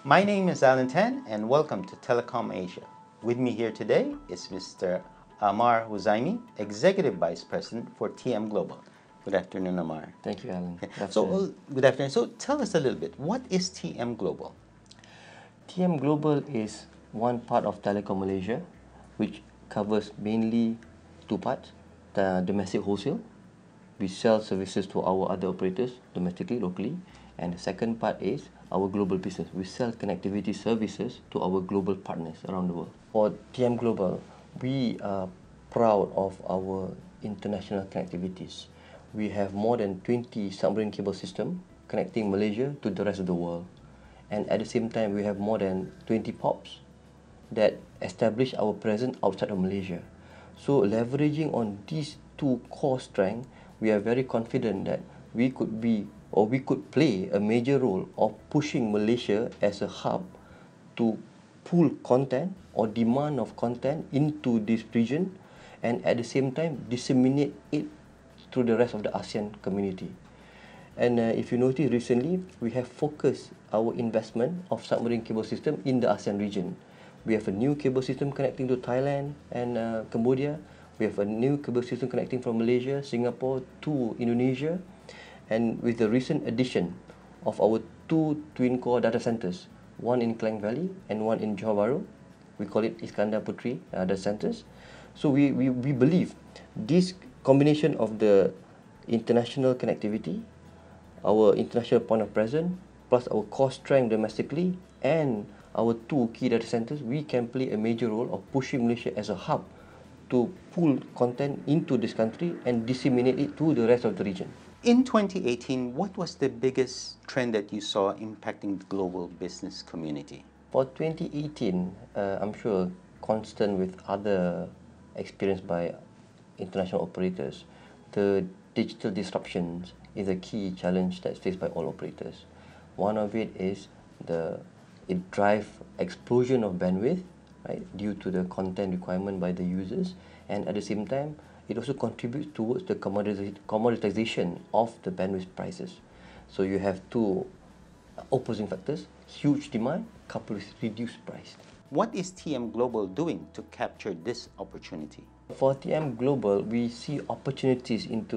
My name is Alan Tan and welcome to Telecom Asia. With me here today is Mr. Amar Huzaimi, Executive Vice President for TM Global. Good afternoon, Amar. Thank you, Alan. Good afternoon. So tell us a little bit, what is TM Global? TM Global is one part of Telecom Malaysia, which covers mainly two parts: the domestic wholesale. We sell services to our other operators domestically, locally, and the second part is our global business. We sell connectivity services to our global partners around the world. For TM Global, we are proud of our international connectivities. We have more than 20 submarine cable systems connecting Malaysia to the rest of the world. And at the same time, we have more than 20 POPs that establish our presence outside of Malaysia. So leveraging on these two core strengths, we are very confident that we could play a major role of pushing Malaysia as a hub to pull content or demand of content into this region, and at the same time disseminate it through the rest of the ASEAN community. And if you notice recently, we have focused our investment of submarine cable system in the ASEAN region. We have a new cable system connecting to Thailand and Cambodia. We have a new cable system connecting from Malaysia, Singapore to Indonesia. And with the recent addition of our two twin-core data centers, one in Klang Valley and one in Johor Bahru, we call it Iskandar Putri data centers. So we believe this combination of the international connectivity, our international point of presence, plus our core strength domestically, and our two key data centers, we can play a major role of pushing Malaysia as a hub to pull content into this country and disseminate it to the rest of the region. In 2018, what was the biggest trend that you saw impacting the global business community? For 2018, I'm sure constant with other experience by international operators, the digital disruptions is a key challenge that's faced by all operators. One of it is it drives explosion of bandwidth, right, due to the content requirement by the users, and at the same time, it also contributes towards the commoditization of the bandwidth prices. So you have two opposing factors: huge demand coupled with reduced price. What is TM Global doing to capture this opportunity? For TM Global, we see opportunities in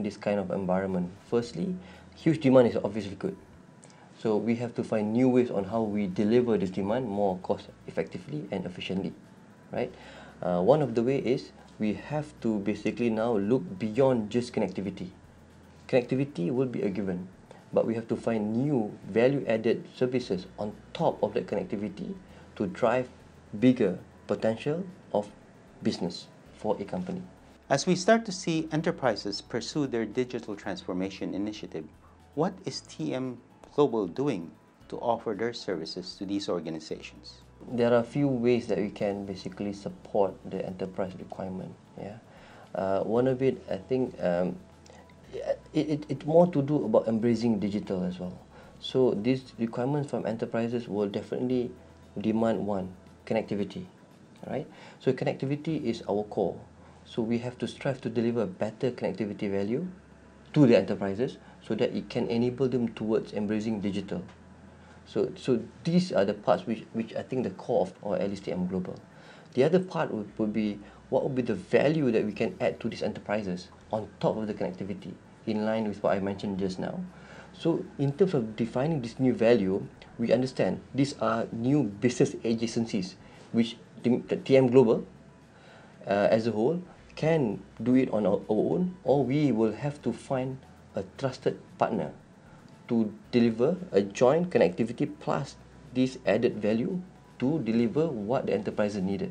this kind of environment. Firstly, huge demand is obviously good. So we have to find new ways on how we deliver this demand more cost effectively and efficiently, right? One of the way is we have to basically now look beyond just connectivity. Connectivity will be a given, but we have to find new value-added services on top of that connectivity to drive bigger potential of business for a company. As we start to see enterprises pursue their digital transformation initiative, what is TM Global doing to offer their services to these organizations? There are a few ways that we can basically support the enterprise requirement. One of it, I think, it's more to do about embracing digital as well. So these requirements from enterprises will definitely demand one, connectivity, right? So connectivity is our core. So we have to strive to deliver better connectivity value to the enterprises so that it can enable them towards embracing digital. So these are the parts which I think the core of, or at least TM Global. The other part would be what would be the value that we can add to these enterprises on top of the connectivity, in line with what I mentioned just now. So in terms of defining this new value, we understand these are new business adjacencies which the TM Global as a whole can do it on our own, or we will have to find a trusted partner to deliver a joint connectivity plus this added value to deliver what the enterprise needed.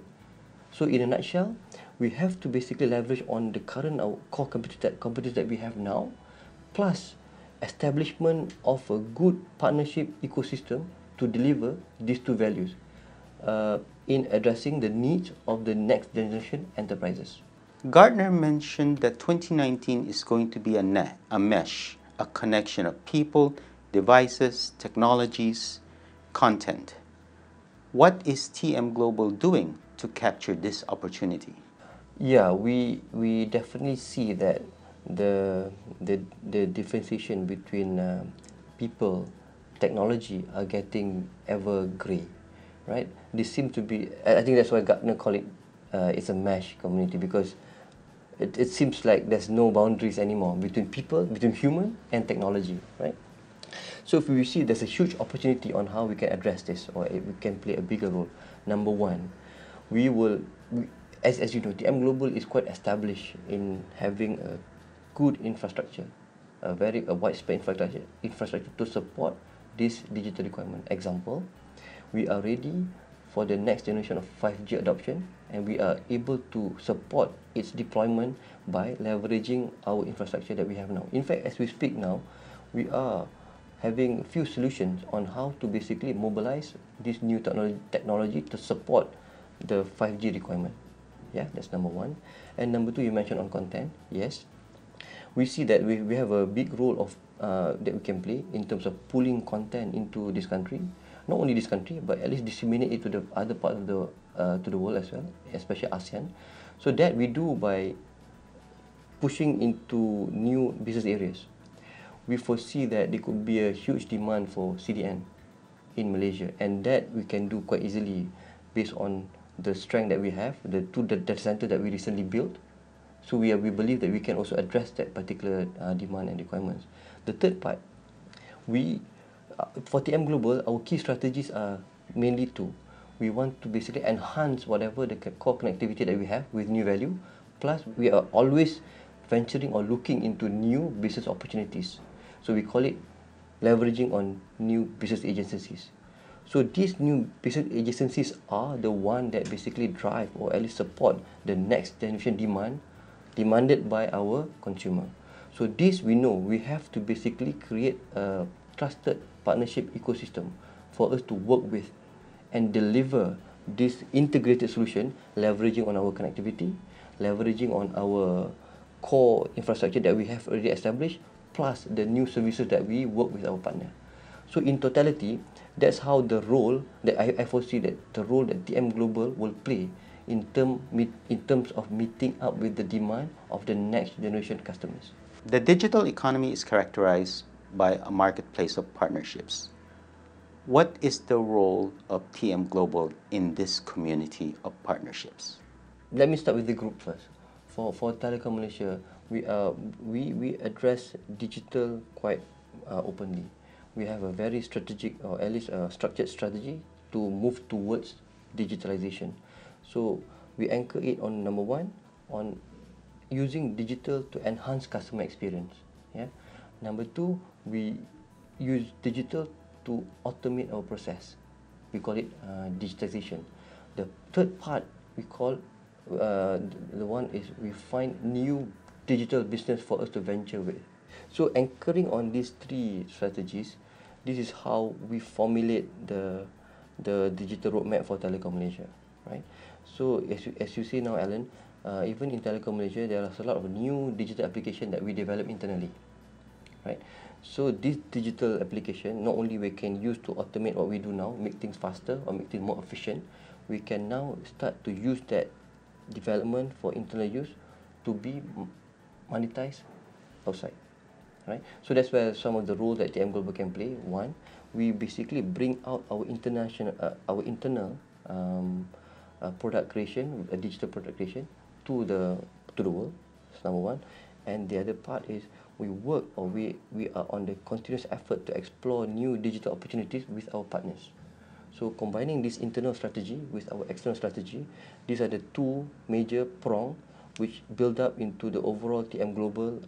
So in a nutshell, we have to basically leverage on the current core competencies that we have now, plus establishment of a good partnership ecosystem to deliver these two values in addressing the needs of the next generation enterprises. Gartner mentioned that 2019 is going to be a mesh, a connection of people, devices, technologies, content. What is TM Global doing to capture this opportunity? Yeah, we definitely see that the differentiation between people, technology are getting ever grey, right? This seems to be, I think that's why Gartner call it, it's a mesh community, because it seems like there's no boundaries anymore between people, between human and technology, right? So if we see there's a huge opportunity on how we can address this, or we can play a bigger role. Number one, as you know, TM Global is quite established in having a good infrastructure, a widespread infrastructure to support this digital requirement. Example, we are ready for the next generation of 5G adoption, and we are able to support its deployment by leveraging our infrastructure that we have now. In fact, as we speak now, we are having a few solutions on how to basically mobilize this new technology to support the 5G requirement. Yeah, that's number one. And number two, you mentioned on content. Yes, we see that we have a big role of that we can play in terms of pulling content into this country. Not only this country, but at least disseminate it to the other part of the to the world as well, especially ASEAN. So that we do by pushing into new business areas. We foresee that there could be a huge demand for CDN in Malaysia, and that we can do quite easily based on the strength that we have, the data center that we recently built. So we believe that we can also address that particular demand and requirements. The third part, for TM Global, our key strategies are mainly two. We want to basically enhance whatever the core connectivity that we have with new value. Plus, we are always venturing or looking into new business opportunities. So we call it leveraging on new business agencies. So these new business agencies are the one that basically drive or at least support the next generation demanded by our consumer. So this we know we have to basically create a trusted partnership ecosystem for us to work with and deliver this integrated solution, leveraging on our connectivity, leveraging on our core infrastructure that we have already established, plus the new services that we work with our partner. So in totality, that's how the role that I foresee that the role that TM Global will play in terms of meeting up with the demand of the next generation customers. The digital economy is characterized by a marketplace of partnerships. What is the role of TM Global in this community of partnerships? Let me start with the group first. For Telecom Malaysia, we address digital quite openly. We have a very strategic, or at least a structured strategy to move towards digitalization. So we anchor it on number one, on using digital to enhance customer experience. Yeah. Number two, we use digital to automate our process. We call it digitization. The third part we call the one is we find new digital business for us to venture with. So anchoring on these three strategies, this is how we formulate the digital roadmap for Telecom Malaysia, right? So as you see now, Alan, even in Telecom Malaysia, there are a lot of new digital application that we develop internally, right? So this digital application, not only we can use to automate what we do now, make things faster or make things more efficient, we can now start to use that development for internal use to be monetized outside, right? So that's where some of the roles that TM Global can play. One, we basically bring out our internal product creation, digital product creation to the world. That's number one. And the other part is we work, or we are on the continuous effort to explore new digital opportunities with our partners. So combining this internal strategy with our external strategy, these are the two major prongs which build up into the overall TM Global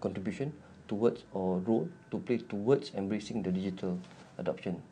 contribution towards, or role to play towards, embracing the digital adoption